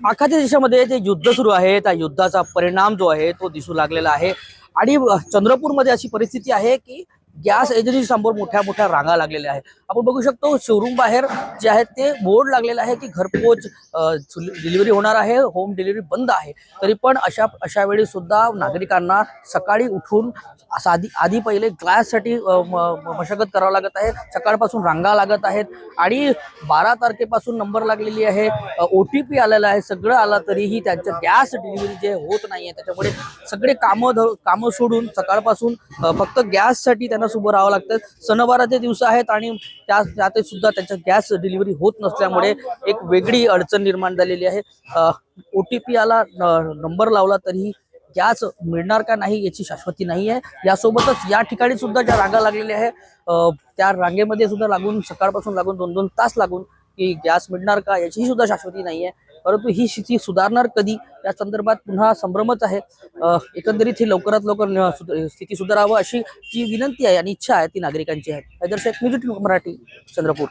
आखाती देशामध्ये जे युद्ध सुरू आहे त्या युद्धाचा परिणाम जो आहे तो दिसू लागलेला आहे आणि चंद्रपूरमध्ये अशी परिस्थिती आहे की गॅस एजन्सी समोर मोठ्या मोठ्या रांगा लागलेल्या आहे। आपण बघू शकतो शोरूम बाहेर जे आहे ते बोर्ड लागलेला आहे की घरपोच डिलिव्हरी होणार आहे, होम डिलिव्हरी बंद आहे। तरी पण अशा वेळी सुद्धा नागरिकांना सकाळी उठून आधी पहिले गॅससाठी मशागत करावं लागत आहे। सकाळपासून रांगा लागत आहेत आणि 12 तारखेपासून नंबर लागलेली आहे, OTP आलेला आहे, सगळं आला तरीही त्यांचं गॅस डिलिव्हरी जे होत नाहीये। त्याच्यामुळे सगळे कामं सोडून सकाळपासून फक्त गॅससाठी त्यांना उभं राहावं लागतं। सणवाराचे दिवस आहेत आणि त्यात सुद्धा त्यांच्या गॅस डिलिव्हरी होत नसल्यामुळे एक वेगळी अडचण निर्माण झालेली आहे। OTP आला, नंबर लावला तरीही गॅस मिळणार का नाही याची शाश्वती नाही आहे। यासोबतच या ठिकाणी सुद्धा ज्या रांगा लागलेल्या आहे त्या रांगेमध्ये सुद्धा सकाळपासून 2-2 तास लागून की गॅस मिळणार का याची सुद्धा शाश्वती नाही आहे। परंतु ही स्थिती सुधारणार कधी या संदर्भात पुन्हा संभ्रमच आहे। एकंदरीत ही लवकरात लवकर स्थिती सुधारावं अशी जी विनंती आहे आणि इच्छा आहे ती नागरिकांची आहे। हैदर शेख, न्यूज 18 मराठी, चंद्रपूर।